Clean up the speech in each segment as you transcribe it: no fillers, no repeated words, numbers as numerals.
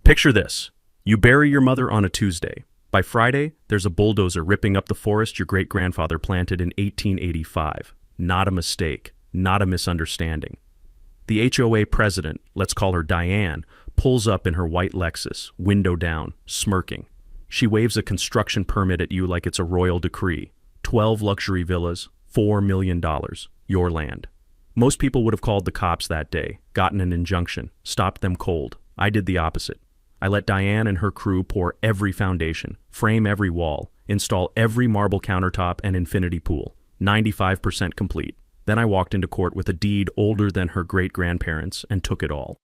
Picture this. You bury your mother on a Tuesday. By Friday, there's a bulldozer ripping up the forest your great-grandfather planted in 1885. Not a mistake, not a misunderstanding. The HOA president, let's call her Diane, pulls up in her white Lexus, window down, smirking. She waves a construction permit at you like it's a royal decree. 12 luxury villas, $4 million, your land. Most people would have called the cops that day, gotten an injunction, stopped them cold. I did the opposite. I let Diane and her crew pour every foundation, frame every wall, install every marble countertop and infinity pool, 95% complete. Then I walked into court with a deed older than her great-grandparents and took it all.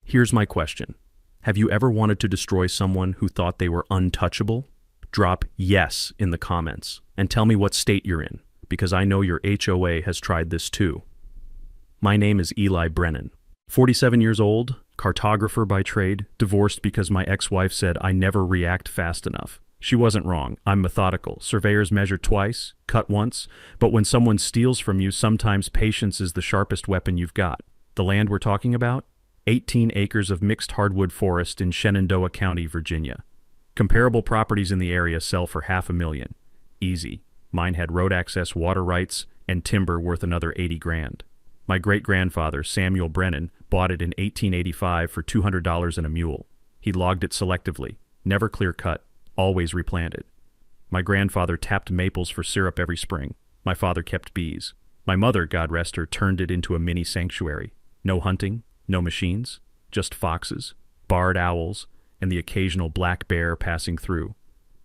Here's my question. Have you ever wanted to destroy someone who thought they were untouchable? Drop yes in the comments and tell me what state you're in, because I know your HOA has tried this too. My name is Eli Brennan. 47 years old, cartographer by trade, divorced because my ex-wife said I never react fast enough. She wasn't wrong. I'm methodical. Surveyors measure twice, cut once, but when someone steals from you, sometimes patience is the sharpest weapon you've got. The land we're talking about? 18 acres of mixed hardwood forest in Shenandoah County, Virginia. Comparable properties in the area sell for $500,000. Easy. Mine had road access, water rights, and timber worth another 80 grand. My great-grandfather, Samuel Brennan, bought it in 1885 for $200 and a mule. He logged it selectively, never clear-cut, always replanted. My grandfather tapped maples for syrup every spring. My father kept bees. My mother, God rest her, turned it into a mini sanctuary. No hunting, no machines, just foxes, barred owls, and the occasional black bear passing through.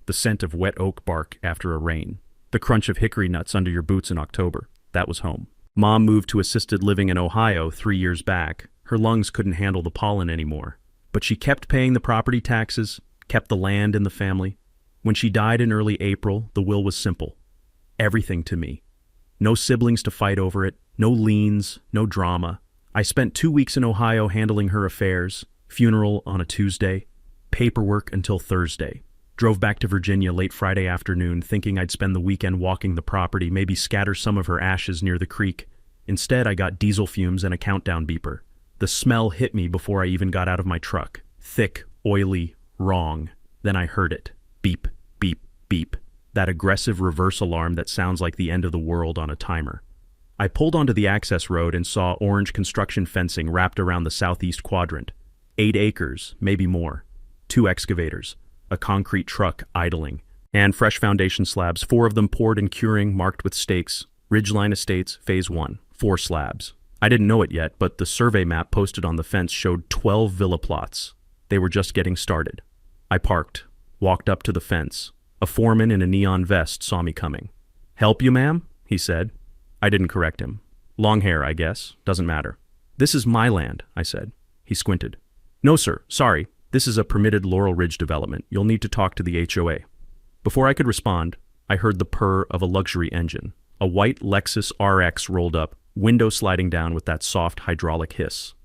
The scent of wet oak bark after a rain. The crunch of hickory nuts under your boots in October. That was home. Mom moved to assisted living in Ohio 3 years back. Her lungs couldn't handle the pollen anymore. But she kept paying the property taxes, kept the land in the family. When she died in early April, the will was simple. Everything to me. No siblings to fight over it, no liens, no drama. I spent 2 weeks in Ohio handling her affairs, funeral on a Tuesday, paperwork until Thursday. Drove back to Virginia late Friday afternoon, thinking I'd spend the weekend walking the property, maybe scatter some of her ashes near the creek. Instead, I got diesel fumes and a countdown beeper. The smell hit me before I even got out of my truck. Thick, oily, wrong. Then I heard it. Beep, beep, beep. That aggressive reverse alarm that sounds like the end of the world on a timer. I pulled onto the access road and saw orange construction fencing wrapped around the southeast quadrant. 8 acres, maybe more. 2 excavators. A concrete truck idling, and fresh foundation slabs, 4 of them poured and curing, marked with stakes. Ridgeline Estates, Phase 1, 4 slabs. I didn't know it yet, but the survey map posted on the fence showed 12 villa plots. They were just getting started. I parked, walked up to the fence. A foreman in a neon vest saw me coming. "Help you, ma'am?" he said. I didn't correct him. "Long hair, I guess. Doesn't matter." "This is my land," I said. He squinted. "No, sir. Sorry. This is a permitted Laurel Ridge development. You'll need to talk to the HOA. Before I could respond, I heard the purr of a luxury engine. A white Lexus RX rolled up, window sliding down with that soft hydraulic hiss.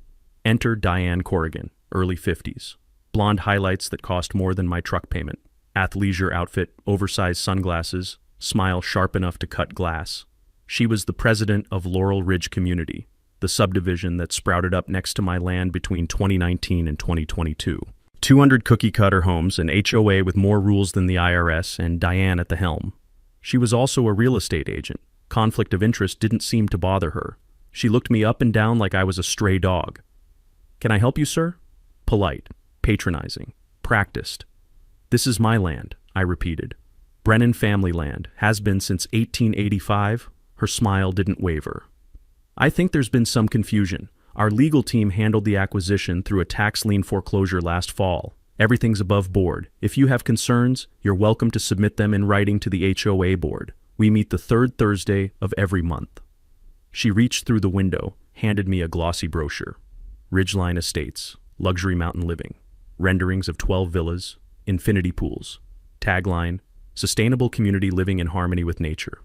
Enter Diane Corrigan, early 50s. Blonde highlights that cost more than my truck payment. Athleisure outfit, oversized sunglasses, smile sharp enough to cut glass. She was the president of Laurel Ridge Community, the subdivision that sprouted up next to my land between 2019 and 2022. 200 cookie-cutter homes, an HOA with more rules than the IRS, and Diane at the helm. She was also a real estate agent. Conflict of interest didn't seem to bother her. She looked me up and down like I was a stray dog. "Can I help you, sir?" Polite, patronizing, practiced. "This is my land," I repeated. "Brennan family land, has been since 1885. Her smile didn't waver. "I think there's been some confusion. Our legal team handled the acquisition through a tax lien foreclosure last fall. Everything's above board. If you have concerns, you're welcome to submit them in writing to the HOA board. We meet the 3rd Thursday of every month." She reached through the window, handed me a glossy brochure. Ridgeline Estates, luxury mountain living, renderings of 12 villas, infinity pools. Tagline, sustainable community living in harmony with nature.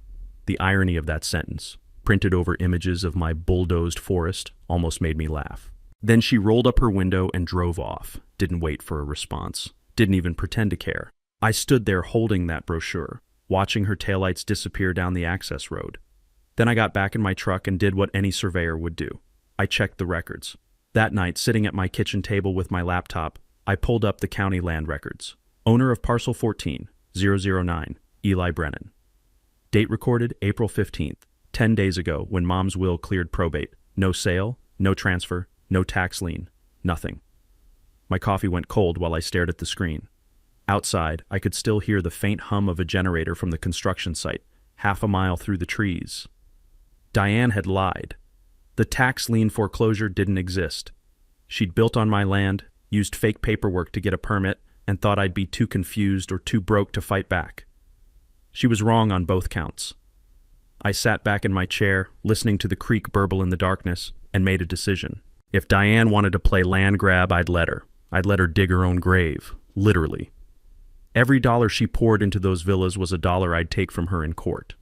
The irony of that sentence, printed over images of my bulldozed forest, almost made me laugh. Then she rolled up her window and drove off, didn't wait for a response, didn't even pretend to care. I stood there holding that brochure, watching her taillights disappear down the access road. Then I got back in my truck and did what any surveyor would do. I checked the records. That night, sitting at my kitchen table with my laptop, I pulled up the county land records. Owner of parcel 14-009, Eli Brennan. Date recorded April 15th, 10 days ago when Mom's will cleared probate. No sale, no transfer, no tax lien, nothing. My coffee went cold while I stared at the screen. Outside, I could still hear the faint hum of a generator from the construction site, half a mile through the trees. Diane had lied. The tax lien foreclosure didn't exist. She'd built on my land, used fake paperwork to get a permit, and thought I'd be too confused or too broke to fight back. She was wrong on both counts. I sat back in my chair, listening to the creek burble in the darkness, and made a decision. If Diane wanted to play land grab, I'd let her. I'd let her dig her own grave, literally. Every dollar she poured into those villas was a dollar I'd take from her in court.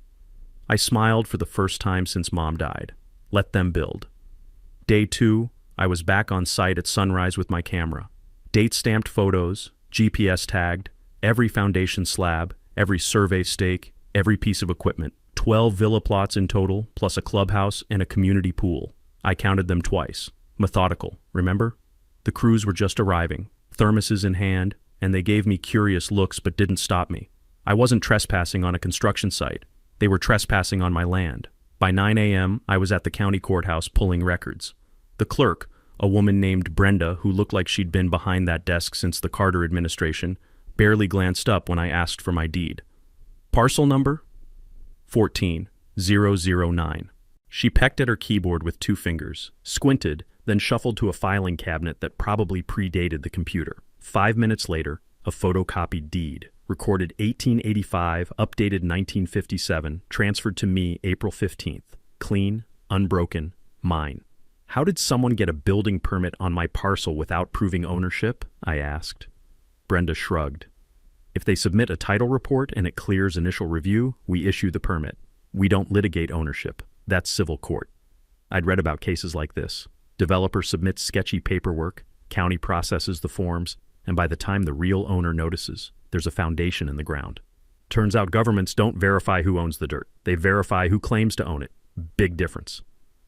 I smiled for the first time since Mom died. Let them build. Day 2, I was back on site at sunrise with my camera. Date-stamped photos, GPS tagged, every foundation slab, every survey stake, every piece of equipment. 12 villa plots in total, plus a clubhouse and a community pool. I counted them twice. Methodical, remember? The crews were just arriving, thermoses in hand, and they gave me curious looks but didn't stop me. I wasn't trespassing on a construction site. They were trespassing on my land. By 9 a.m., I was at the county courthouse pulling records. The clerk, a woman named Brenda who looked like she'd been behind that desk since the Carter administration, barely glanced up when I asked for my deed. Parcel number? 14-009. She pecked at her keyboard with 2 fingers, squinted, then shuffled to a filing cabinet that probably predated the computer. 5 minutes later, a photocopied deed, recorded 1885, updated 1957, transferred to me April 15th. Clean, unbroken, mine. How did someone get a building permit on my parcel without proving ownership? I asked. Brenda shrugged. If they submit a title report and it clears initial review, we issue the permit. We don't litigate ownership. That's civil court. I'd read about cases like this. Developer submits sketchy paperwork, county processes the forms, and by the time the real owner notices, there's a foundation in the ground. Turns out governments don't verify who owns the dirt. They verify who claims to own it. Big difference.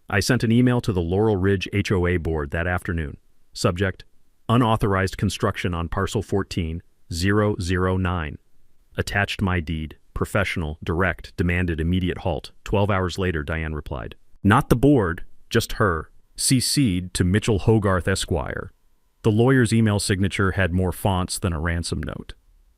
I sent an email to the Laurel Ridge HOA board that afternoon. Subject: unauthorized construction on parcel 14-009. Attached my deed. Professional, direct, demanded immediate halt. 12 hours later, Diane replied. Not the board, just her. CC'd to Mitchell Hogarth Esquire. The lawyer's email signature had more fonts than a ransom note.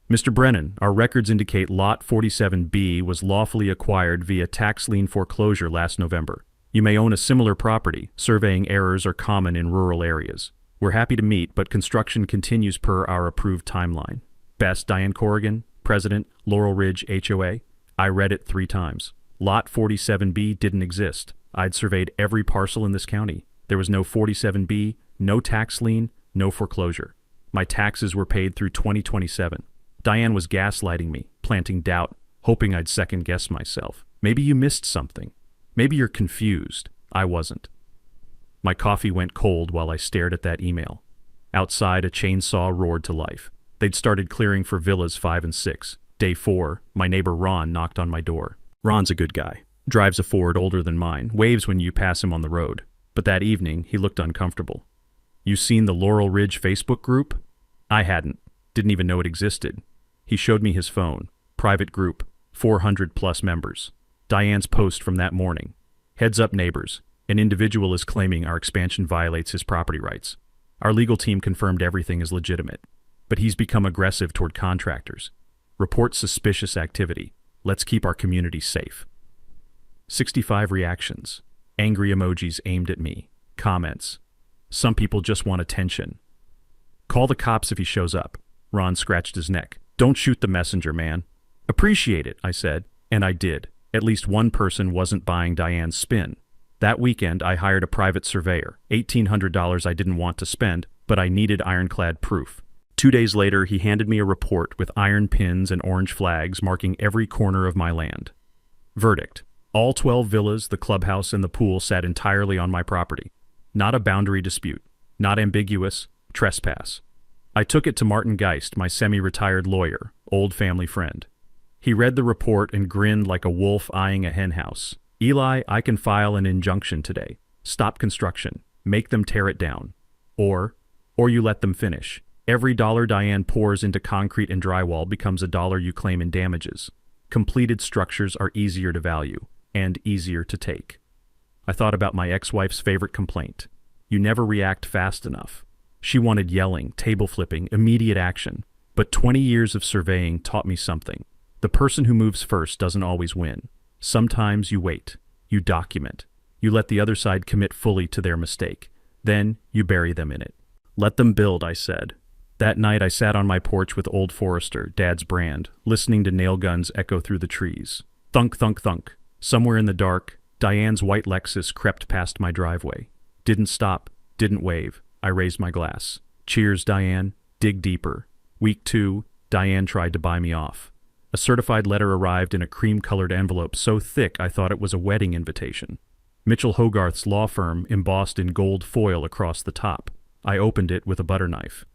Mr. Brennan, our records indicate Lot 47B was lawfully acquired via tax lien foreclosure last November. You may own a similar property. Surveying errors are common in rural areas. We're happy to meet, but construction continues per our approved timeline. Best, Diane Corrigan, President, Laurel Ridge HOA. I read it 3 times. Lot 47B didn't exist. I'd surveyed every parcel in this county. There was no 47B, no tax lien, no foreclosure. My taxes were paid through 2027. Diane was gaslighting me, planting doubt, hoping I'd second-guess myself. Maybe you missed something. Maybe you're confused. I wasn't. My coffee went cold while I stared at that email. Outside, a chainsaw roared to life. They'd started clearing for villas 5 and 6. Day 4, my neighbor Ron knocked on my door. Ron's a good guy. Drives a Ford older than mine, waves when you pass him on the road. But that evening, he looked uncomfortable. You seen the Laurel Ridge Facebook group? I hadn't. Didn't even know it existed. He showed me his phone. Private group. 400+ members. Diane's post from that morning. Heads up, neighbors. An individual is claiming our expansion violates his property rights. Our legal team confirmed everything is legitimate. But he's become aggressive toward contractors. Report suspicious activity. Let's keep our community safe. 65 reactions. Angry emojis aimed at me. Comments. Some people just want attention. Call the cops if he shows up. Ron scratched his neck. Don't shoot the messenger, man. Appreciate it, I said. And I did. At least one person wasn't buying Diane's spin. That weekend, I hired a private surveyor. $1,800 I didn't want to spend, but I needed ironclad proof. 2 days later, he handed me a report with iron pins and orange flags marking every corner of my land. Verdict. All 12 villas, the clubhouse, and the pool sat entirely on my property. Not a boundary dispute. Not ambiguous. Trespass. I took it to Martin Geist, my semi-retired lawyer, old family friend. He read the report and grinned like a wolf eyeing a henhouse. Eli, I can file an injunction today. Stop construction. Make them tear it down. Or you let them finish. Every dollar Diane pours into concrete and drywall becomes a dollar you claim in damages. Completed structures are easier to value and easier to take. I thought about my ex-wife's favorite complaint. You never react fast enough. She wanted yelling, table flipping, immediate action. But 20 years of surveying taught me something. The person who moves first doesn't always win. Sometimes you wait. You document. You let the other side commit fully to their mistake. Then you bury them in it. Let them build, I said. That night I sat on my porch with Old Forester, Dad's brand, listening to nail guns echo through the trees. Thunk, thunk, thunk. Somewhere in the dark, Diane's white Lexus crept past my driveway. Didn't stop, didn't wave. I raised my glass. Cheers, Diane. Dig deeper. Week 2, Diane tried to buy me off. A certified letter arrived in a cream-colored envelope so thick I thought it was a wedding invitation. Mitchell Hogarth's law firm embossed in gold foil across the top. I opened it with a butter knife.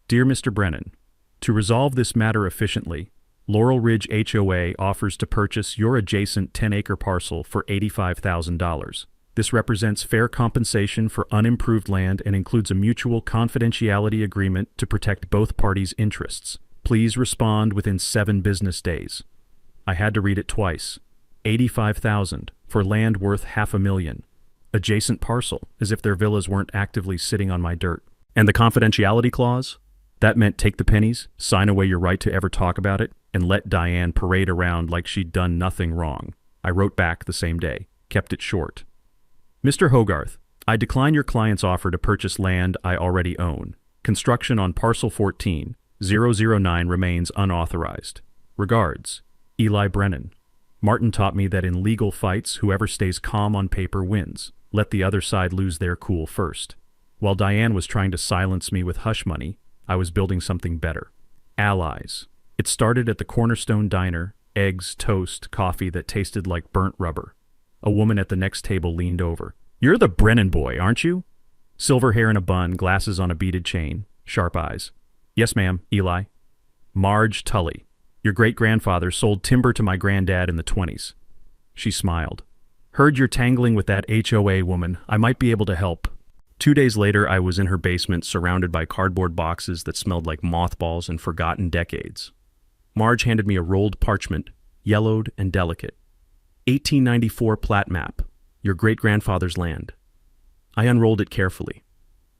Dear Mr. Brennan, to resolve this matter efficiently, Laurel Ridge HOA offers to purchase your adjacent 10-acre parcel for $85,000. This represents fair compensation for unimproved land and includes a mutual confidentiality agreement to protect both parties' interests. Please respond within 7 business days. I had to read it twice. $85,000 for land worth $500,000. Adjacent parcel, as if their villas weren't actively sitting on my dirt. And the confidentiality clause? That meant take the pennies, sign away your right to ever talk about it, and let Diane parade around like she'd done nothing wrong. I wrote back the same day, kept it short. Mr. Hogarth, I decline your client's offer to purchase land I already own. Construction on parcel 14-009 remains unauthorized. Regards, Eli Brennan. Martin taught me that in legal fights, whoever stays calm on paper wins. Let the other side lose their cool first. While Diane was trying to silence me with hush money, I was building something better. Allies. It started at the Cornerstone Diner, eggs, toast, coffee that tasted like burnt rubber. A woman at the next table leaned over. You're the Brennan boy, aren't you? Silver hair in a bun, glasses on a beaded chain, sharp eyes. Yes, ma'am, Eli. Marge Tully. Your great-grandfather sold timber to my granddad in the 20s. She smiled. Heard you're tangling with that HOA woman. I might be able to help. 2 days later, I was in her basement surrounded by cardboard boxes that smelled like mothballs and forgotten decades. Marge handed me a rolled parchment, yellowed and delicate. 1894 plat map, your great-grandfather's land. I unrolled it carefully.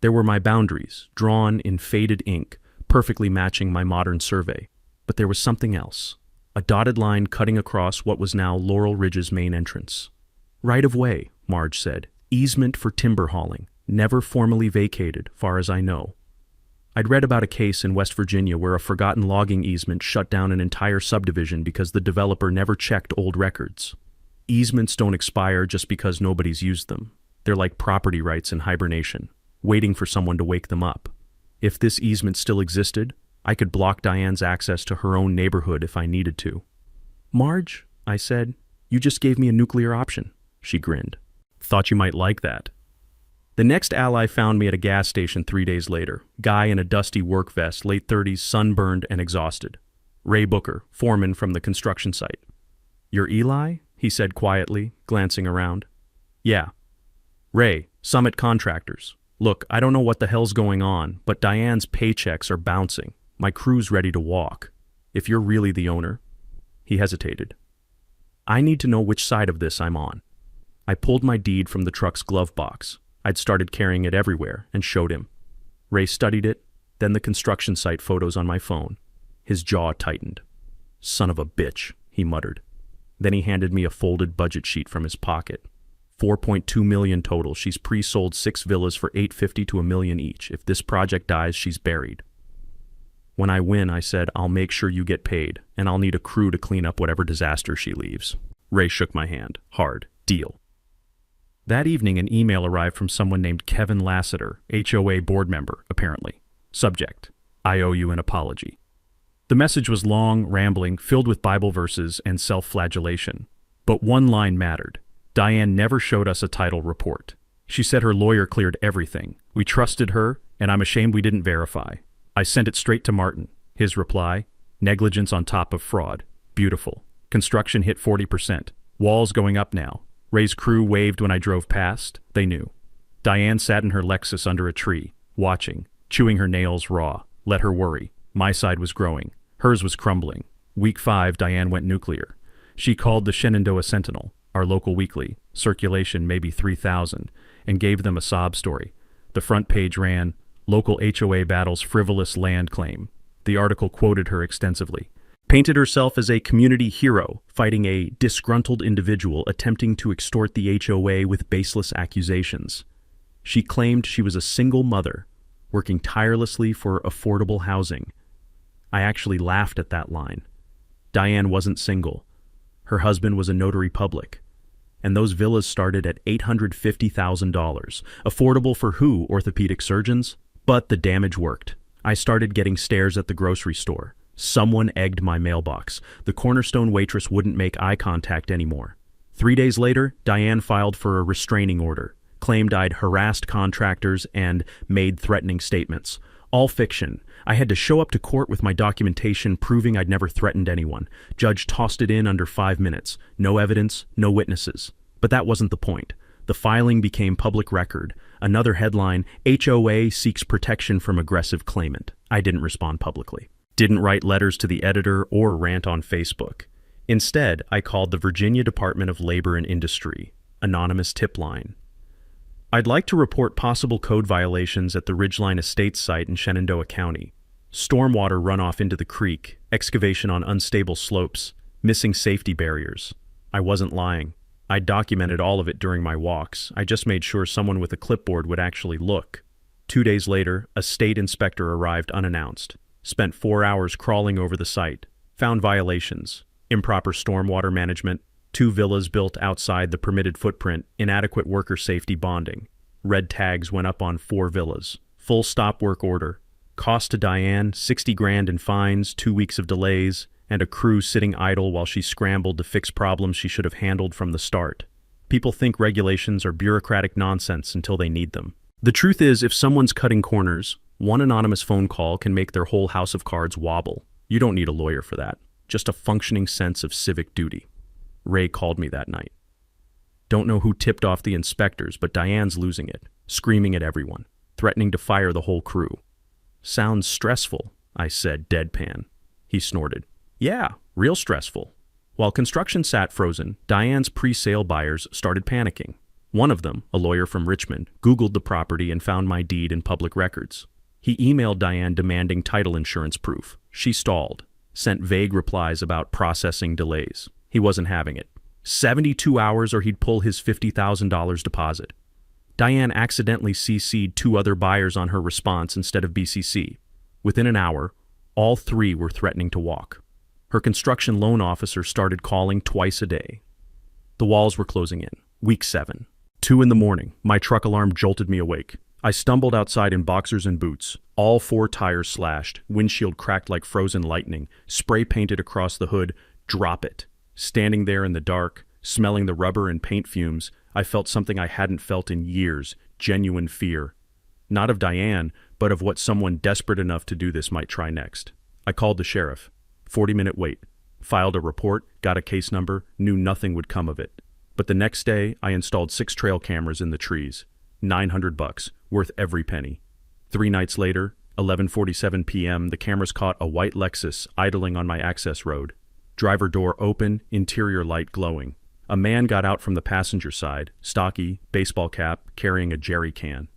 There were my boundaries, drawn in faded ink, perfectly matching my modern survey. But there was something else, a dotted line cutting across what was now Laurel Ridge's main entrance. Right of way, Marge said, easement for timber hauling. Never formally vacated, far as I know. I'd read about a case in West Virginia where a forgotten logging easement shut down an entire subdivision because the developer never checked old records. Easements don't expire just because nobody's used them. They're like property rights in hibernation, waiting for someone to wake them up. If this easement still existed, I could block Diane's access to her own neighborhood if I needed to. Marge, I said, you just gave me a nuclear option. She grinned. Thought you might like that. The next ally found me at a gas station 3 days later. Guy in a dusty work vest, late 30s, sunburned and exhausted. Ray Booker, foreman from the construction site. You're Eli? He said quietly, glancing around. Yeah. Ray, Summit Contractors. Look, I don't know what the hell's going on, but Diane's paychecks are bouncing. My crew's ready to walk. If you're really the owner. He hesitated. I need to know which side of this I'm on. I pulled my deed from the truck's glove box. I'd started carrying it everywhere and showed him. Ray studied it, then the construction site photos on my phone. His jaw tightened. Son of a bitch, he muttered. Then he handed me a folded budget sheet from his pocket. $4.2 million total. She's pre-sold 6 villas for $850 to $1 million each. If this project dies, she's buried. When I win, I said, I'll make sure you get paid, and I'll need a crew to clean up whatever disaster she leaves. Ray shook my hand. Hard. Deal. That evening, an email arrived from someone named Kevin Lassiter, HOA board member, apparently. Subject: I owe you an apology. The message was long, rambling, filled with Bible verses and self-flagellation. But one line mattered. Diane never showed us a title report. She said her lawyer cleared everything. We trusted her, and I'm ashamed we didn't verify. I sent it straight to Martin. His reply: negligence on top of fraud. Beautiful. Construction hit 40%. Walls going up now. Ray's crew waved when I drove past. They knew. Diane sat in her Lexus under a tree, watching, chewing her nails raw, Let her worry. My side was growing. Hers was crumbling. Week 5, Diane went nuclear. She called the Shenandoah Sentinel, our local weekly, circulation maybe 3,000, and gave them a sob story. The front page ran, "Local HOA battles frivolous land claim." The article quoted her extensively. Painted herself as a community hero, fighting a disgruntled individual attempting to extort the HOA with baseless accusations. She claimed she was a single mother, working tirelessly for affordable housing. I actually laughed at that line. Diane wasn't single. Her husband was a notary public. And those villas started at $850,000. Affordable for who, orthopedic surgeons? But the damage worked. I started getting stares at the grocery store. Someone egged my mailbox. The Cornerstone waitress wouldn't make eye contact anymore. 3 days later, Diane filed for a restraining order, claimed I'd harassed contractors and made threatening statements. All fiction. I had to show up to court with my documentation proving I'd never threatened anyone. Judge tossed it in under 5 minutes. No evidence, no witnesses. But that wasn't the point. The filing became public record. Another headline, HOA seeks protection from aggressive claimant. I didn't respond publicly. Didn't write letters to the editor or rant on Facebook. Instead, I called the Virginia Department of Labor and Industry, anonymous tip line. I'd like to report possible code violations at the Ridgeline Estates site in Shenandoah County. Stormwater runoff into the creek, excavation on unstable slopes, missing safety barriers. I wasn't lying. I documented all of it during my walks. I just made sure someone with a clipboard would actually look. 2 days later, a state inspector arrived unannounced. Spent 4 hours crawling over the site. Found violations. Improper stormwater management. 2 villas built outside the permitted footprint. Inadequate worker safety bonding. Red tags went up on 4 villas. Full stop work order. Cost to Diane, $60,000 in fines, 2 weeks of delays, and a crew sitting idle while she scrambled to fix problems she should have handled from the start. People think regulations are bureaucratic nonsense until they need them. The truth is, if someone's cutting corners, one anonymous phone call can make their whole house of cards wobble. You don't need a lawyer for that. Just a functioning sense of civic duty. Ray called me that night. Don't know who tipped off the inspectors, but Diane's losing it, screaming at everyone, threatening to fire the whole crew. Sounds stressful, I said, deadpan. He snorted. Yeah, real stressful. While construction sat frozen, Diane's pre-sale buyers started panicking. One of them, a lawyer from Richmond, Googled the property and found my deed in public records. He emailed Diane demanding title insurance proof. She stalled, sent vague replies about processing delays. He wasn't having it. 72 hours or he'd pull his $50,000 deposit. Diane accidentally CC'd 2 other buyers on her response instead of BCC. Within an hour, all 3 were threatening to walk. Her construction loan officer started calling twice a day. The walls were closing in. Week 7. 2 in the morning, my truck alarm jolted me awake. I stumbled outside in boxers and boots, all 4 tires slashed, windshield cracked like frozen lightning, spray painted across the hood, drop it. Standing there in the dark, smelling the rubber and paint fumes, I felt something I hadn't felt in years, genuine fear. Not of Diane, but of what someone desperate enough to do this might try next. I called the sheriff. 40-minute wait. Filed a report, got a case number, knew nothing would come of it. But the next day, I installed 6 trail cameras in the trees. $900, worth every penny. 3 nights later, 11:47 p.m., the cameras caught a white Lexus idling on my access road. Driver door open, interior light glowing. A man got out from the passenger side, stocky, baseball cap, carrying a jerry can.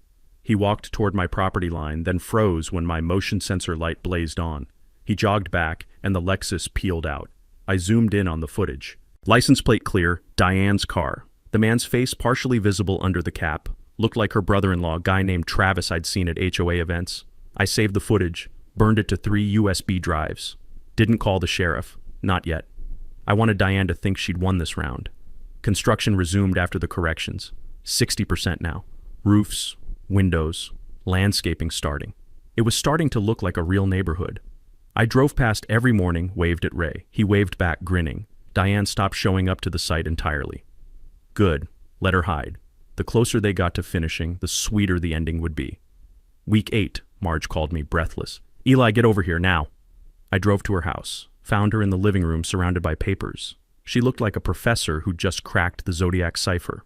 He walked toward my property line, then froze when my motion sensor light blazed on. He jogged back, and the Lexus peeled out. I zoomed in on the footage. License plate clear, Diane's car. The man's face partially visible under the cap. Looked like her brother-in-law, a guy named Travis I'd seen at HOA events. I saved the footage, burned it to 3 USB drives. Didn't call the sheriff. Not yet. I wanted Diane to think she'd won this round. Construction resumed after the corrections. 60% now. Roofs, windows, landscaping starting. It was starting to look like a real neighborhood. I drove past every morning, waved at Ray. He waved back, grinning. Diane stopped showing up to the site entirely. Good. Let her hide. The closer they got to finishing, the sweeter the ending would be. Week 8, Marge called me, breathless. Eli, get over here, now. I drove to her house, found her in the living room surrounded by papers. She looked like a professor who'd just cracked the Zodiac cipher.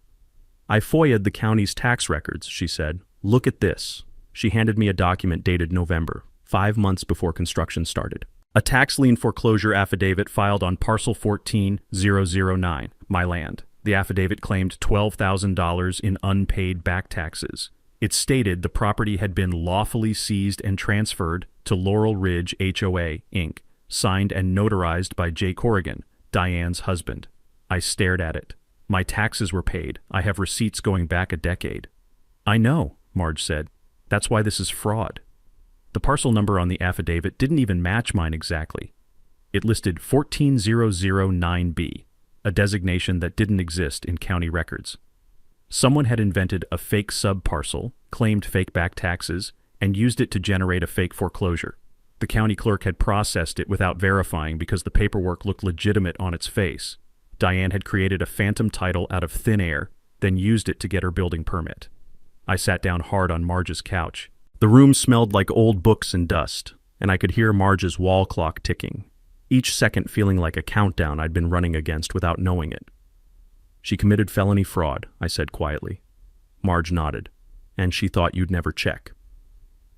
I FOIA'd the county's tax records, she said. Look at this. She handed me a document dated November. 5 months before construction started. A tax lien foreclosure affidavit filed on parcel 14009, my land. The affidavit claimed $12,000 in unpaid back taxes. It stated the property had been lawfully seized and transferred to Laurel Ridge HOA, Inc., signed and notarized by Jay Corrigan, Diane's husband. I stared at it. My taxes were paid. I have receipts going back a decade. I know, Marge said. That's why this is fraud. The parcel number on the affidavit didn't even match mine exactly. It listed 14009B, a designation that didn't exist in county records. Someone had invented a fake subparcel, claimed fake back taxes, and used it to generate a fake foreclosure. The county clerk had processed it without verifying because the paperwork looked legitimate on its face. Diane had created a phantom title out of thin air, then used it to get her building permit. I sat down hard on Marge's couch. The room smelled like old books and dust, and I could hear Marge's wall clock ticking, each second feeling like a countdown I'd been running against without knowing it. She committed felony fraud, I said quietly. Marge nodded, and she thought you'd never check.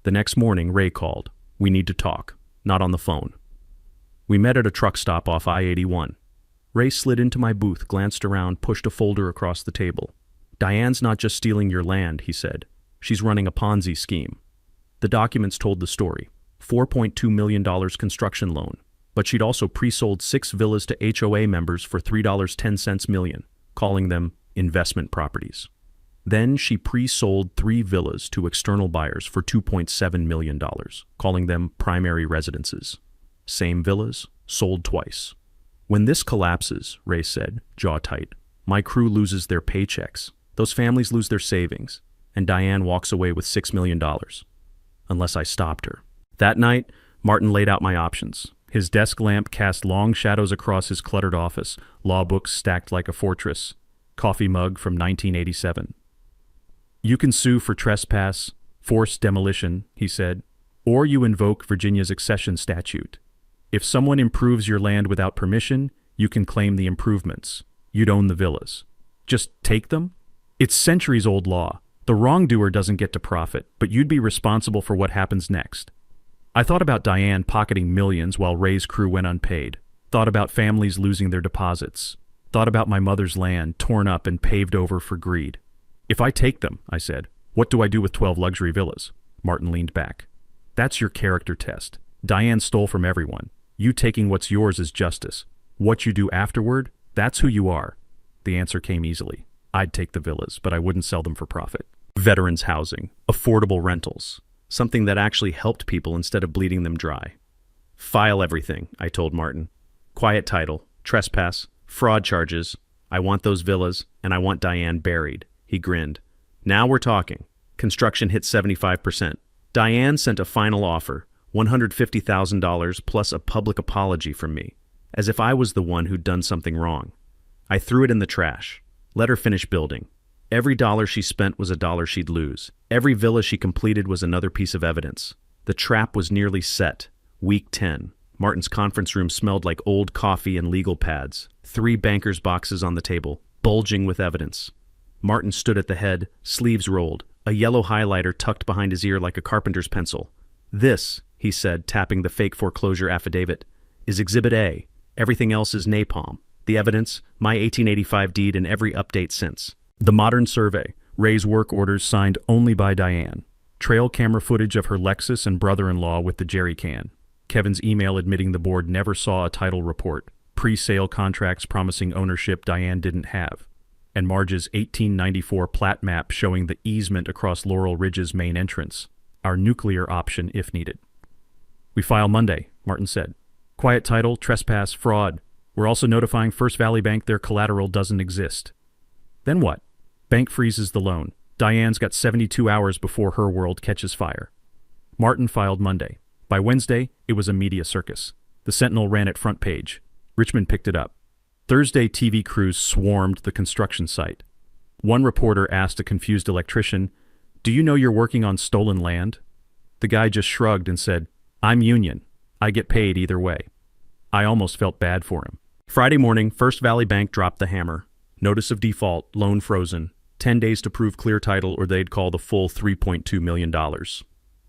The next morning, Ray called. We need to talk, not on the phone. We met at a truck stop off I-81. Ray slid into my booth, glanced around, pushed a folder across the table. Diane's not just stealing your land, he said. She's running a Ponzi scheme. The documents told the story. $4.2 million construction loan. But she'd also pre-sold 6 villas to HOA members for $3.10 million, calling them investment properties. Then she pre-sold 3 villas to external buyers for $2.7 million, calling them primary residences. Same villas, sold twice. When this collapses, Ray said, jaw tight, my crew loses their paychecks. Those families lose their savings, and Diane walks away with $6 million. Unless I stopped her. That night, Martin laid out my options. His desk lamp cast long shadows across his cluttered office, law books stacked like a fortress, coffee mug from 1987. You can sue for trespass, forced demolition, he said, or you invoke Virginia's accession statute. If someone improves your land without permission, you can claim the improvements. You'd own the villas. Just take them? It's centuries-old law. The wrongdoer doesn't get to profit, but you'd be responsible for what happens next. I thought about Diane pocketing millions while Ray's crew went unpaid. Thought about families losing their deposits. Thought about my mother's land torn up and paved over for greed. If I take them, I said, what do I do with 12 luxury villas? Martin leaned back. That's your character test. Diane stole from everyone. You taking what's yours is justice. What you do afterward, that's who you are. The answer came easily. I'd take the villas, but I wouldn't sell them for profit. Veterans housing, affordable rentals, something that actually helped people instead of bleeding them dry. File everything, I told Martin. Quiet title, trespass, fraud charges. I want those villas, and I want Diane buried. He grinned. Now we're talking. Construction hit 75%. Diane sent a final offer, $150,000 plus a public apology from me, as if I was the one who'd done something wrong. I threw it in the trash. Let her finish building. Every dollar she spent was a dollar she'd lose. Every villa she completed was another piece of evidence. The trap was nearly set. Week 10. Martin's conference room smelled like old coffee and legal pads. 3 bankers' boxes on the table, bulging with evidence. Martin stood at the head, sleeves rolled, a yellow highlighter tucked behind his ear like a carpenter's pencil. This, he said, tapping the fake foreclosure affidavit, is Exhibit A. Everything else is napalm. The evidence, my 1885 deed and every update since. The modern survey, Ray's work orders signed only by Diane. Trail camera footage of her Lexus and brother-in-law with the jerry can. Kevin's email admitting the board never saw a title report. Pre-sale contracts promising ownership Diane didn't have. And Marge's 1894 plat map showing the easement across Laurel Ridge's main entrance. Our nuclear option if needed. We file Monday, Martin said. Quiet title, trespass, fraud. We're also notifying First Valley Bank their collateral doesn't exist. Then what? Bank freezes the loan. Diane's got 72 hours before her world catches fire. Martin filed Monday. By Wednesday, it was a media circus. The Sentinel ran it front page. Richmond picked it up. Thursday, TV crews swarmed the construction site. One reporter asked a confused electrician, "Do you know you're working on stolen land?" The guy just shrugged and said, "I'm union. I get paid either way." I almost felt bad for him. Friday morning, First Valley Bank dropped the hammer. Notice of default, loan frozen. 10 days to prove clear title or they'd call the full $3.2 million.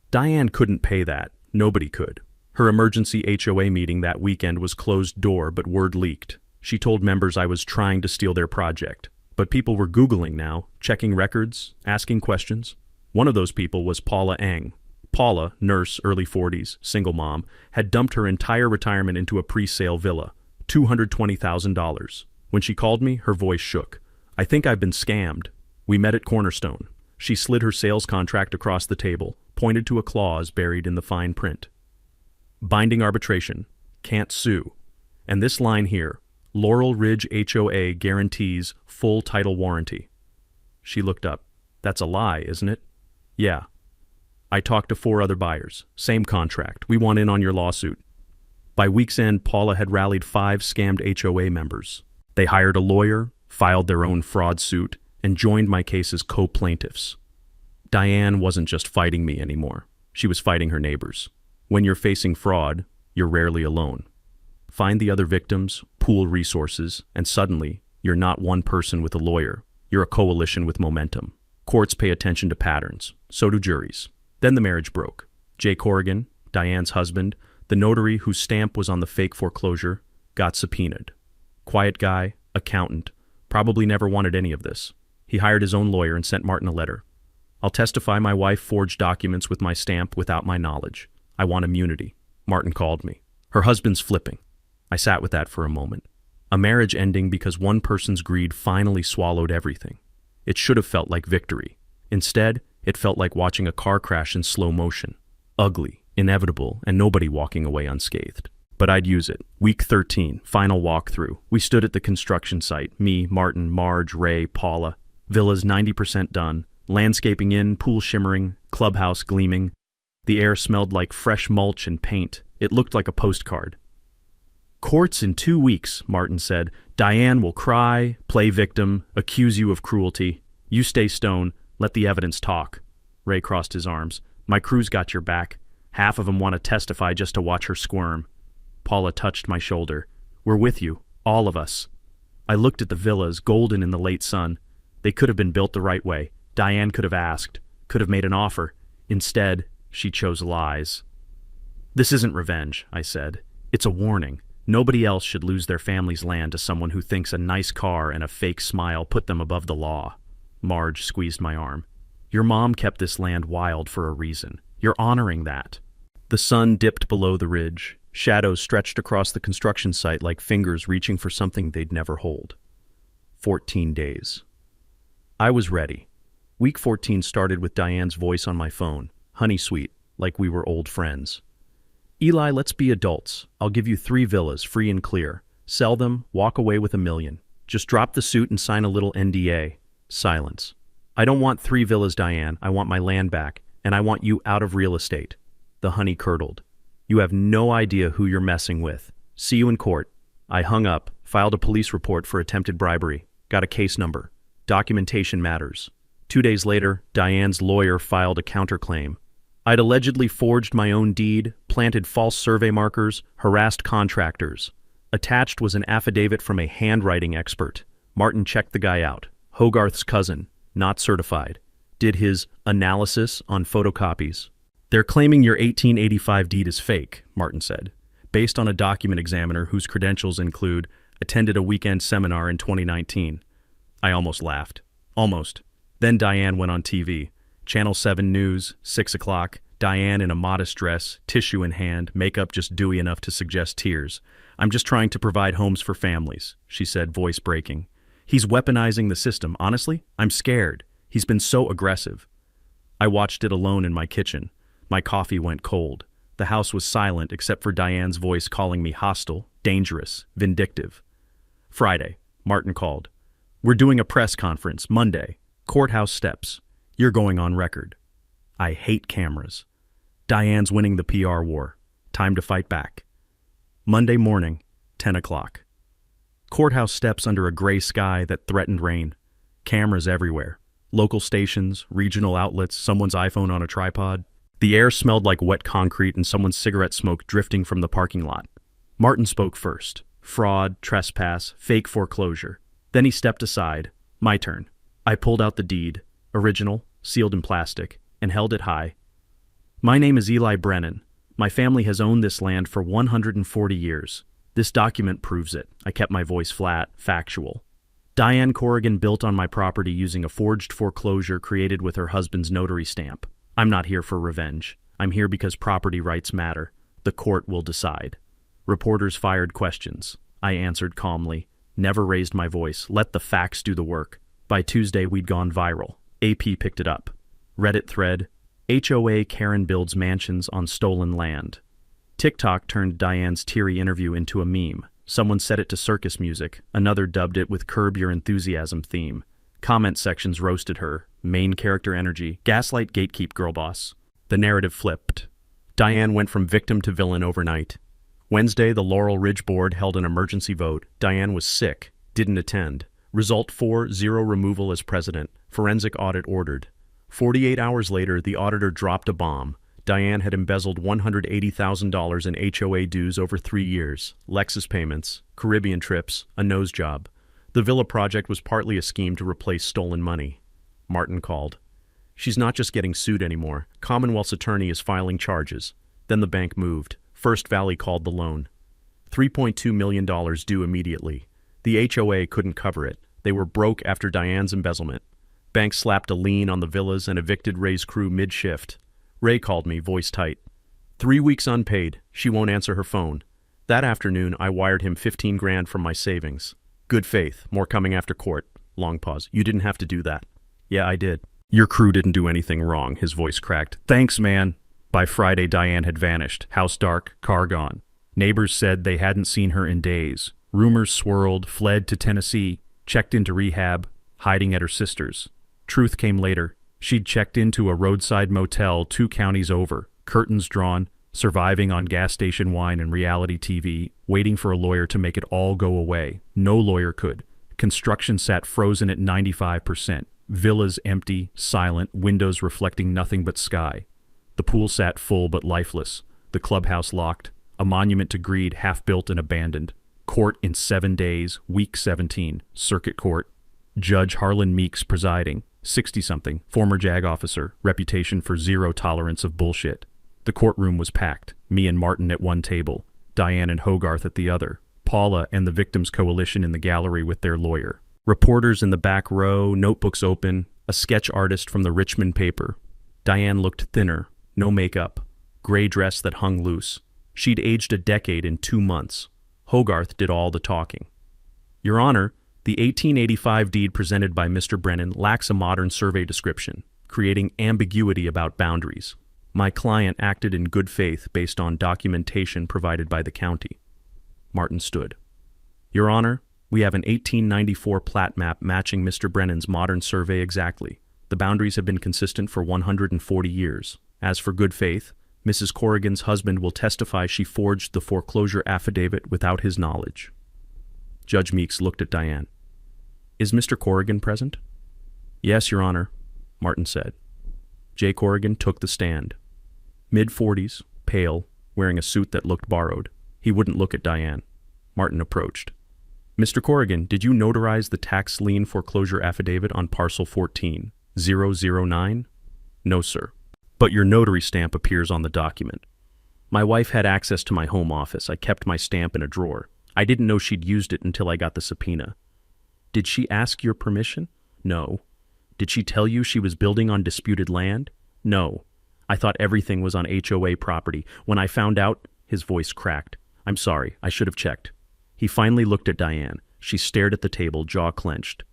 Diane couldn't pay that. Nobody could. Her emergency HOA meeting that weekend was closed door, but word leaked. She told members I was trying to steal their project. But people were Googling now, checking records, asking questions. One of those people was Paula Eng. Paula, nurse, early 40s, single mom, had dumped her entire retirement into a pre-sale villa, $220,000. When she called me, her voice shook. I think I've been scammed. We met at Cornerstone. She slid her sales contract across the table, pointed to a clause buried in the fine print. Binding arbitration. Can't sue. And this line here, Laurel Ridge HOA guarantees full title warranty. She looked up. That's a lie, isn't it? Yeah. I talked to 4 other buyers. Same contract. We want in on your lawsuit. By week's end, Paula had rallied 5 scammed HOA members. They hired a lawyer, filed their own fraud suit, and joined my case as co-plaintiffs. Diane wasn't just fighting me anymore. She was fighting her neighbors. When you're facing fraud, you're rarely alone. Find the other victims, pool resources, and suddenly, you're not one person with a lawyer. You're a coalition with momentum. Courts pay attention to patterns. So do juries. Then the marriage broke. Jay Corrigan, Diane's husband, the notary whose stamp was on the fake foreclosure, got subpoenaed. Quiet guy, accountant, probably never wanted any of this. He hired his own lawyer and sent Martin a letter. I'll testify my wife forged documents with my stamp without my knowledge. I want immunity. Martin called me. Her husband's flipping. I sat with that for a moment. A marriage ending because one person's greed finally swallowed everything. It should have felt like victory. Instead, it felt like watching a car crash in slow motion. Ugly, inevitable, and nobody walking away unscathed. But I'd use it. Week 13, final walkthrough. We stood at the construction site. Me, Martin, Marge, Ray, Paula. Villas 90% done. Landscaping in, pool shimmering, clubhouse gleaming. The air smelled like fresh mulch and paint. It looked like a postcard. Courts in 2 weeks, Martin said. Diane will cry, play victim, accuse you of cruelty. You stay stone, let the evidence talk. Ray crossed his arms. My crew's got your back. Half of them want to testify just to watch her squirm. Paula touched my shoulder. We're with you, all of us. I looked at the villas, golden in the late sun. They could have been built the right way. Diane could have asked, could have made an offer. Instead, she chose lies. This isn't revenge, I said. It's a warning. Nobody else should lose their family's land to someone who thinks a nice car and a fake smile put them above the law. Marge squeezed my arm. Your mom kept this land wild for a reason. You're honoring that. The sun dipped below the ridge. Shadows stretched across the construction site like fingers reaching for something they'd never hold. 14 days. I was ready. Week 14 started with Diane's voice on my phone. Honey sweet, like we were old friends. Eli, let's be adults. I'll give you 3 villas, free and clear. Sell them, walk away with $1 million. Just drop the suit and sign a little NDA. Silence. I don't want 3 villas, Diane. I want my land back, and I want you out of real estate. The honey curdled. You have no idea who you're messing with. See you in court. I hung up, filed a police report for attempted bribery, got a case number. Documentation matters. 2 days later, Diane's lawyer filed a counterclaim. I'd allegedly forged my own deed, planted false survey markers, harassed contractors. Attached was an affidavit from a handwriting expert. Martin checked the guy out. Hogarth's cousin, not certified. Did his analysis on photocopies. They're claiming your 1885 deed is fake, Martin said, based on a document examiner whose credentials include attended a weekend seminar in 2019. I almost laughed. Almost. Then Diane went on TV. Channel 7 News, 6 o'clock, Diane in a modest dress, tissue in hand, makeup just dewy enough to suggest tears. I'm just trying to provide homes for families, she said, voice breaking. He's weaponizing the system. Honestly, I'm scared. He's been so aggressive. I watched it alone in my kitchen. My coffee went cold. The house was silent except for Diane's voice calling me hostile, dangerous, vindictive. Friday, Martin called. We're doing a press conference, Monday. Courthouse steps. You're going on record. I hate cameras. Diane's winning the PR war. Time to fight back. Monday morning, 10 o'clock. Courthouse steps under a gray sky that threatened rain. Cameras everywhere. Local stations, regional outlets, someone's iPhone on a tripod. The air smelled like wet concrete and someone's cigarette smoke drifting from the parking lot. Martin spoke first. Fraud, trespass, fake foreclosure. Then he stepped aside. My turn. I pulled out the deed. Original, sealed in plastic, and held it high. My name is Eli Brennan. My family has owned this land for 140 years. This document proves it. I kept my voice flat, factual. Diane Corrigan built on my property using a forged foreclosure created with her husband's notary stamp. I'm not here for revenge. I'm here because property rights matter. The court will decide. Reporters fired questions. I answered calmly. Never raised my voice. Let the facts do the work. By Tuesday, we'd gone viral. AP picked it up. Reddit thread, HOA Karen builds mansions on stolen land. TikTok turned Diane's teary interview into a meme. Someone set it to circus music. Another dubbed it with Curb Your Enthusiasm theme. Comment sections roasted her. Main character energy. Gaslight gatekeep girl boss. The narrative flipped. Diane went from victim to villain overnight. Wednesday, the Laurel Ridge Board held an emergency vote. Diane was sick. Didn't attend. Result 4-0 removal as president. Forensic audit ordered. 48 hours later, the auditor dropped a bomb. Diane had embezzled $180,000 in HOA dues over 3 years, Lexus payments, Caribbean trips, a nose job. The villa project was partly a scheme to replace stolen money. Martin called. She's not just getting sued anymore. Commonwealth's attorney is filing charges. Then the bank moved. First Valley called the loan. $3.2 million due immediately. The HOA couldn't cover it. They were broke after Diane's embezzlement. Bank slapped a lien on the villas and evicted Ray's crew mid-shift. Ray called me, voice tight. 3 weeks unpaid. She won't answer her phone. That afternoon, I wired him 15 grand from my savings. Good faith. More coming after court. Long pause. You didn't have to do that. Yeah, I did. Your crew didn't do anything wrong, his voice cracked. Thanks, man. By Friday, Diane had vanished. House dark, car gone. Neighbors said they hadn't seen her in days. Rumors swirled, fled to Tennessee, checked into rehab, hiding at her sister's. Truth came later. She'd checked into a roadside motel 2 counties over, curtains drawn, surviving on gas station wine and reality TV, waiting for a lawyer to make it all go away. No lawyer could. Construction sat frozen at 95%. Villas empty, silent, windows reflecting nothing but sky. The pool sat full but lifeless. The clubhouse locked. A monument to greed half-built and abandoned. Court in 7 days, week 17. Circuit court. Judge Harlan Meeks presiding. 60-something, former JAG officer, reputation for zero tolerance of bullshit. The courtroom was packed. Me and Martin at one table. Diane and Hogarth at the other. Paula and the Victims Coalition in the gallery with their lawyer. Reporters in the back row, notebooks open, a sketch artist from the Richmond paper. Diane looked thinner, no makeup, gray dress that hung loose. She'd aged a decade in 2 months. Hogarth did all the talking. Your Honor, the 1885 deed presented by Mr. Brennan lacks a modern survey description, creating ambiguity about boundaries. My client acted in good faith based on documentation provided by the county. Martin stood. Your Honor, we have an 1894 plat map matching Mr. Brennan's modern survey exactly. The boundaries have been consistent for 140 years. As for good faith, Mrs. Corrigan's husband will testify she forged the foreclosure affidavit without his knowledge. Judge Meeks looked at Diane. Is Mr. Corrigan present? Yes, Your Honor, Martin said. J. Corrigan took the stand. Mid-40s, pale, wearing a suit that looked borrowed. He wouldn't look at Diane. Martin approached. Mr. Corrigan, did you notarize the tax lien foreclosure affidavit on parcel 14-009? No, sir. But your notary stamp appears on the document. My wife had access to my home office. I kept my stamp in a drawer. I didn't know she'd used it until I got the subpoena. Did she ask your permission? No. Did she tell you she was building on disputed land? No. I thought everything was on HOA property. When I found out, his voice cracked. I'm sorry, I should have checked. He finally looked at Diane. She stared at the table, jaw clenched.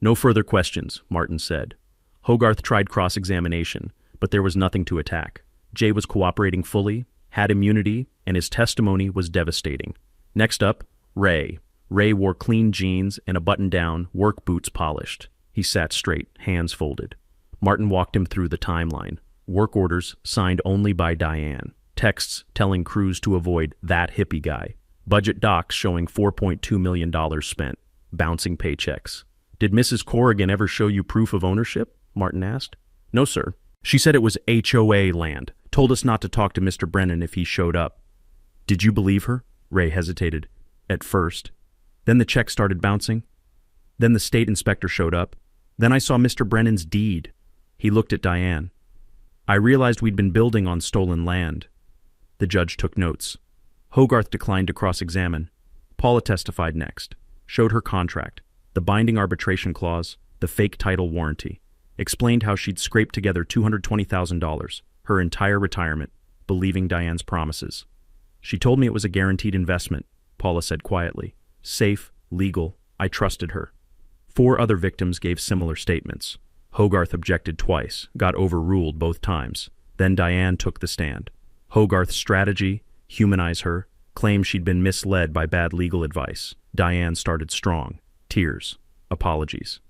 No further questions, Martin said. Hogarth tried cross-examination, but there was nothing to attack. Jay was cooperating fully, had immunity, and his testimony was devastating. Next up, Ray. Ray wore clean jeans and a button-down, work boots polished. He sat straight, hands folded. Martin walked him through the timeline. Work orders signed only by Diane. Texts telling crews to avoid that hippie guy. Budget docs showing $4.2 million spent. Bouncing paychecks. Did Mrs. Corrigan ever show you proof of ownership? Martin asked. No, sir. She said it was HOA land. Told us not to talk to Mr. Brennan if he showed up. Did you believe her? Ray hesitated. At first. Then the check started bouncing. Then the state inspector showed up. Then I saw Mr. Brennan's deed. He looked at Diane. I realized we'd been building on stolen land. The judge took notes. Hogarth declined to cross-examine. Paula testified next, showed her contract, the binding arbitration clause, the fake title warranty, explained how she'd scraped together $220,000, her entire retirement, believing Diane's promises. She told me it was a guaranteed investment, Paula said quietly. Safe, legal, I trusted her. 4 other victims gave similar statements. Hogarth objected twice, got overruled both times. Then Diane took the stand. Hogarth's strategy, humanize her, claimed she'd been misled by bad legal advice. Diane started strong. Tears. Apologies.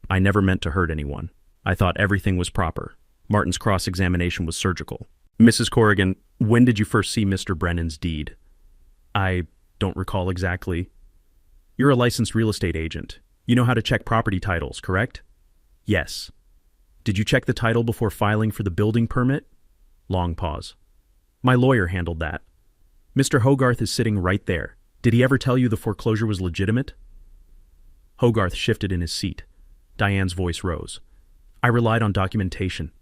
I never meant to hurt anyone. I thought everything was proper. Martin's cross-examination was surgical. Mrs. Corrigan, when did you first see Mr. Brennan's deed? I don't recall exactly. You're a licensed real estate agent. You know how to check property titles, correct? Yes. Did you check the title before filing for the building permit? Long pause. My lawyer handled that. Mr. Hogarth is sitting right there. Did he ever tell you the foreclosure was legitimate? Hogarth shifted in his seat. Diane's voice rose. I relied on documentation.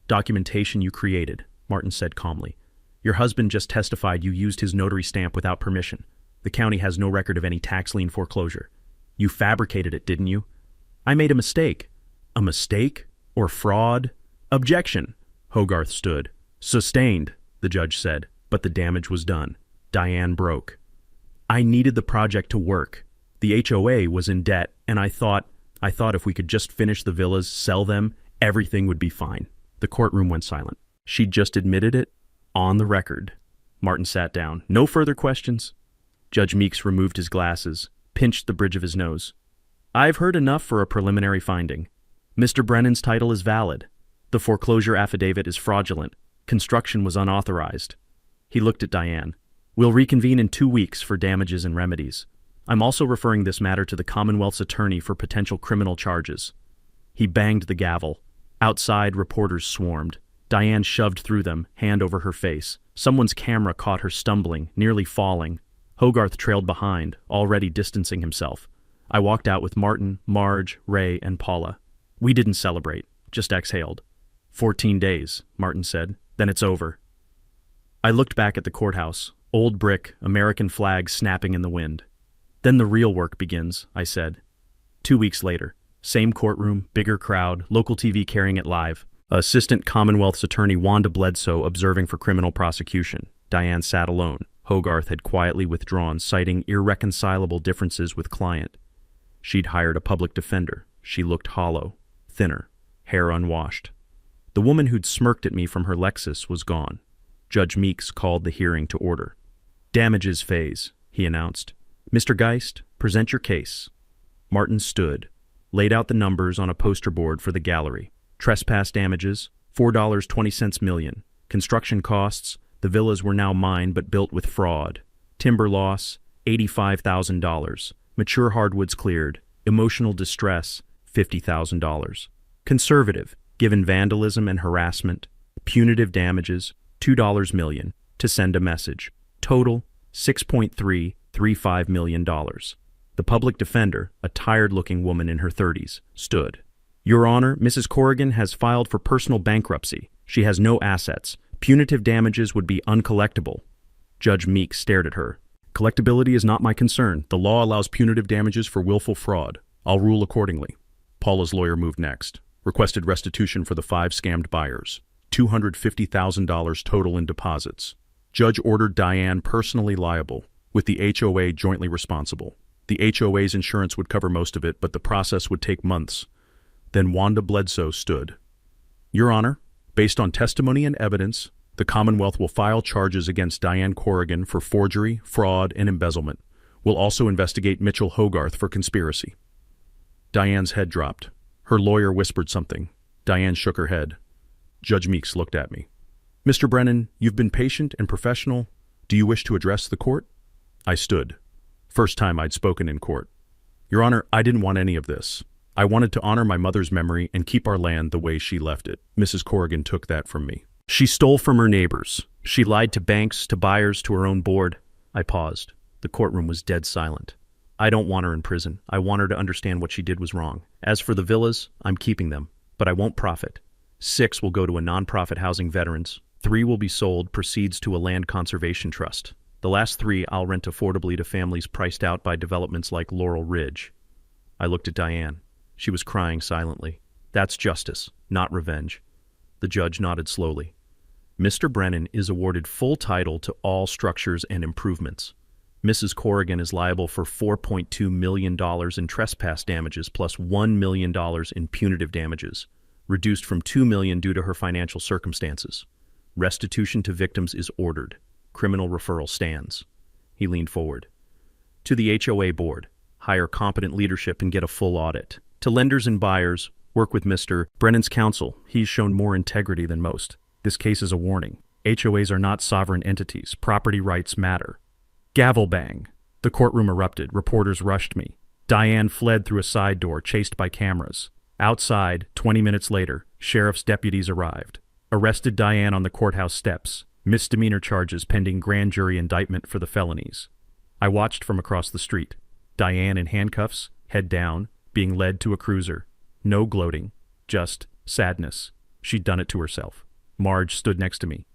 Documentation you created, Martin said calmly. Your husband just testified you used his notary stamp without permission. The county has no record of any tax lien foreclosure. You fabricated it, didn't you? I made a mistake. A mistake? Or fraud? Objection. Hogarth stood. Sustained, the judge said, but the damage was done. Diane broke. I needed the project to work. The HOA was in debt, and I thought if we could just finish the villas, sell them, everything would be fine. The courtroom went silent. She'd just admitted it, on the record. Martin sat down. No further questions. Judge Meeks removed his glasses, pinched the bridge of his nose. I've heard enough for a preliminary finding. Mr. Brennan's title is valid. The foreclosure affidavit is fraudulent. Construction was unauthorized. He looked at Diane. We'll reconvene in 2 weeks for damages and remedies. I'm also referring this matter to the Commonwealth's attorney for potential criminal charges. He banged the gavel. Outside, reporters swarmed. Diane shoved through them, hand over her face. Someone's camera caught her stumbling, nearly falling. Hogarth trailed behind, already distancing himself. I walked out with Martin, Marge, Ray, and Paula. We didn't celebrate, just exhaled. 14 days, Martin said. Then it's over. I looked back at the courthouse. Old brick, American flag snapping in the wind. Then the real work begins, I said. 2 weeks later. Same courtroom, bigger crowd, local TV carrying it live. Assistant Commonwealth's attorney Wanda Bledsoe observing for criminal prosecution. Diane sat alone. Hogarth had quietly withdrawn, citing irreconcilable differences with client. She'd hired a public defender. She looked hollow, thinner, hair unwashed. The woman who'd smirked at me from her Lexus was gone. Judge Meeks called the hearing to order. Damages phase, he announced. Mr. Geist, present your case. Martin stood, laid out the numbers on a poster board for the gallery. Trespass damages, $4.20 million. Construction costs, the villas were now mine but built with fraud. Timber loss, $85,000. Mature hardwoods cleared. Emotional distress, $50,000. Conservative, given vandalism and harassment. Punitive damages, $2 million, to send a message. Total, $6.335 million. The public defender, a tired-looking woman in her 30s, stood. Your Honor, Mrs. Corrigan has filed for personal bankruptcy. She has no assets. Punitive damages would be uncollectible. Judge Meeks stared at her. Collectability is not my concern. The law allows punitive damages for willful fraud. I'll rule accordingly. Paula's lawyer moved next. Requested restitution for the 5 scammed buyers. $250,000 total in deposits. Judge ordered Diane personally liable, with the HOA jointly responsible. The HOA's insurance would cover most of it, but the process would take months. Then Wanda Bledsoe stood. Your Honor, based on testimony and evidence, the Commonwealth will file charges against Diane Corrigan for forgery, fraud, and embezzlement. We'll also investigate Mitchell Hogarth for conspiracy. Diane's head dropped. Her lawyer whispered something. Diane shook her head. Judge Meeks looked at me. Mr. Brennan, you've been patient and professional. Do you wish to address the court? I stood. First time I'd spoken in court. Your Honor, I didn't want any of this. I wanted to honor my mother's memory and keep our land the way she left it. Mrs. Corrigan took that from me. She stole from her neighbors. She lied to banks, to buyers, to her own board. I paused. The courtroom was dead silent. I don't want her in prison. I want her to understand what she did was wrong. As for the villas, I'm keeping them, but I won't profit. 6 will go to a nonprofit housing veterans. 3 will be sold, proceeds to a land conservation trust. The last 3 I'll rent affordably to families priced out by developments like Laurel Ridge. I looked at Diane. She was crying silently. That's justice, not revenge. The judge nodded slowly. Mr. Brennan is awarded full title to all structures and improvements. Mrs. Corrigan is liable for $4.2 million in trespass damages plus $1 million in punitive damages, reduced from $2 million due to her financial circumstances. Restitution to victims is ordered. Criminal referral stands. He leaned forward. To the HOA board, hire competent leadership and get a full audit. To lenders and buyers, work with Mr. Brennan's counsel. He's shown more integrity than most. This case is a warning. HOAs are not sovereign entities. Property rights matter. Gavel bang. The courtroom erupted. Reporters rushed me. Diane fled through a side door, chased by cameras. Outside, 20 minutes later, sheriff's deputies arrived. Arrested Diane on the courthouse steps. Misdemeanor charges pending grand jury indictment for the felonies. I watched from across the street. Diane in handcuffs, head down, being led to a cruiser. No gloating, just sadness. She'd done it to herself. Marge stood next to me.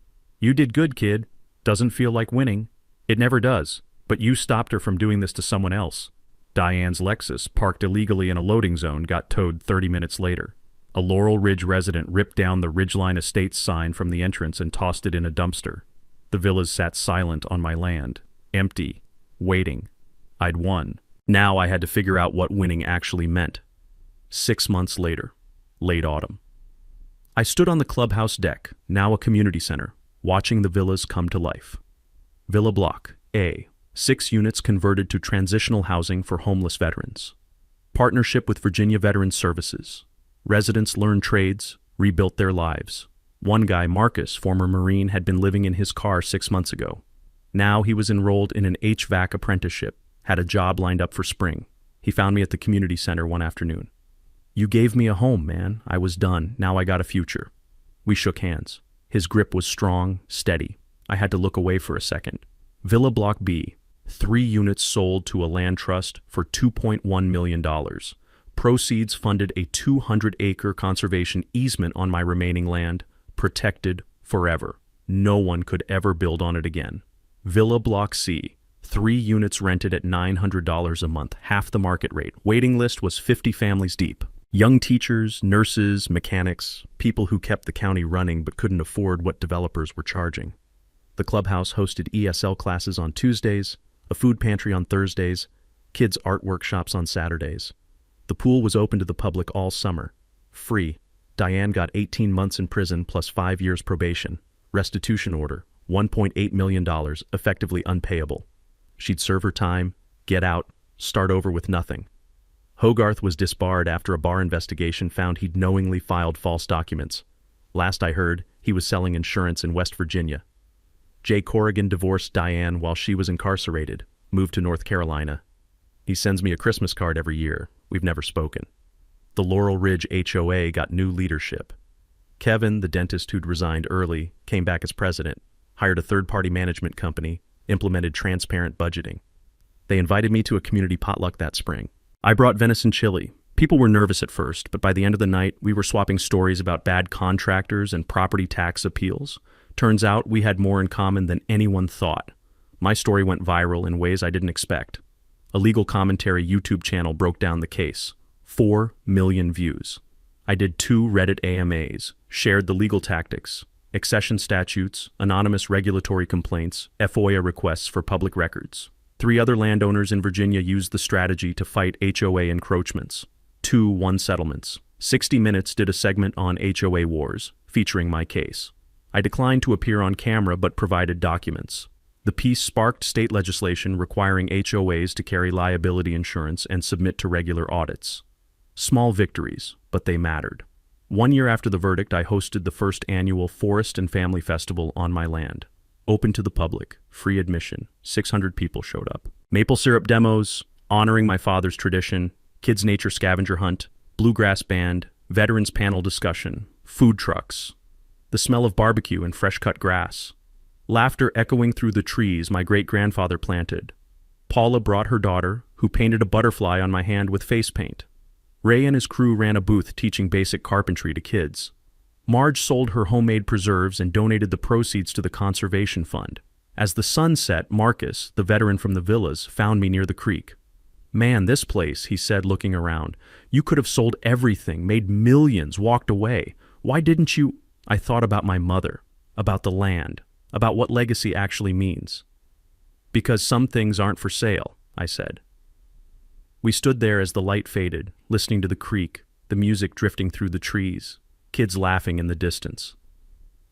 You did good, kid. Doesn't feel like winning. It never does, but you stopped her from doing this to someone else. Diane's Lexus, parked illegally in a loading zone, got towed 30 minutes later. A Laurel Ridge resident ripped down the Ridgeline Estates sign from the entrance and tossed it in a dumpster. The villas sat silent on my land, empty, waiting. I'd won. Now I had to figure out what winning actually meant. 6 months later, late autumn. I stood on the clubhouse deck, now a community center, watching the villas come to life. Villa Block A, 6 units converted to transitional housing for homeless veterans. Partnership with Virginia Veterans Services. Residents learned trades, rebuilt their lives. One guy, Marcus, former Marine, had been living in his car 6 months ago. Now he was enrolled in an HVAC apprenticeship, had a job lined up for spring. He found me at the community center one afternoon. You gave me a home, man. I was done. Now I got a future. We shook hands. His grip was strong, steady. I had to look away for a second. Villa Block B, 3 units sold to a land trust for $2.1 million. Proceeds funded a 200-acre conservation easement on my remaining land, protected forever. No one could ever build on it again. Villa Block C, 3 units rented at $900 a month, half the market rate. Waiting list was 50 families deep. Young teachers, nurses, mechanics, people who kept the county running but couldn't afford what developers were charging. The clubhouse hosted ESL classes on Tuesdays, a food pantry on Thursdays, kids' art workshops on Saturdays. The pool was open to the public all summer. Free. Diane got 18 months in prison plus 5 years probation. Restitution order, $1.8 million, effectively unpayable. She'd serve her time, get out, start over with nothing. Hogarth was disbarred after a bar investigation found he'd knowingly filed false documents. Last I heard, he was selling insurance in West Virginia. Jay Corrigan divorced Diane while she was incarcerated, moved to North Carolina. He sends me a Christmas card every year. We've never spoken. The Laurel Ridge HOA got new leadership. Kevin, the dentist who'd resigned early, came back as president, hired a third-party management company, implemented transparent budgeting. They invited me to a community potluck that spring. I brought venison chili. People were nervous at first, but by the end of the night, we were swapping stories about bad contractors and property tax appeals. Turns out we had more in common than anyone thought. My story went viral in ways I didn't expect. A legal commentary YouTube channel broke down the case. 4 million views. I did 2 Reddit AMAs, shared the legal tactics, accession statutes, anonymous regulatory complaints, FOIA requests for public records. 3 other landowners in Virginia used the strategy to fight HOA encroachments. 2 won settlements. 60 Minutes did a segment on HOA wars, featuring my case. I declined to appear on camera but provided documents. The piece sparked state legislation requiring HOAs to carry liability insurance and submit to regular audits. Small victories, but they mattered. 1 year after the verdict, I hosted the first annual Forest and Family Festival on my land. Open to the public, free admission, 600 people showed up. Maple syrup demos, honoring my father's tradition, kids' nature scavenger hunt, bluegrass band, veterans panel discussion, food trucks, the smell of barbecue and fresh-cut grass, laughter echoing through the trees my great-grandfather planted. Paula brought her daughter, who painted a butterfly on my hand with face paint. Ray and his crew ran a booth teaching basic carpentry to kids. Marge sold her homemade preserves and donated the proceeds to the conservation fund. As the sun set, Marcus, the veteran from the villas, found me near the creek. "Man, this place," he said, looking around. "You could have sold everything, made millions, walked away. Why didn't you—" I thought about my mother, about the land, about what legacy actually means. "Because some things aren't for sale," I said. We stood there as the light faded, listening to the creek, the music drifting through the trees, kids laughing in the distance.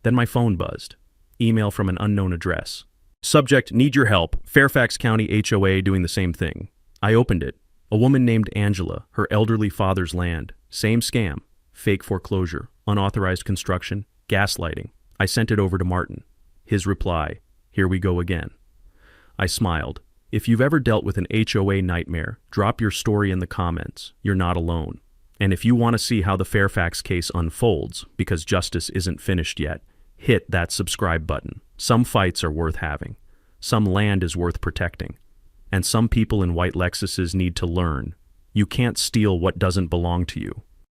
Then my phone buzzed. Email from an unknown address. Subject: need your help. Fairfax County HOA doing the same thing. I opened it. A woman named Angela, her elderly father's land. Same scam. Fake foreclosure, unauthorized construction, gaslighting. I sent it over to Martin. His reply: "Here we go again." I smiled. If you've ever dealt with an HOA nightmare, drop your story in the comments. You're not alone. And if you want to see how the Fairfax case unfolds, because justice isn't finished yet, hit that subscribe button. Some fights are worth having. Some land is worth protecting. And some people in white Lexuses need to learn. You can't steal what doesn't belong to you.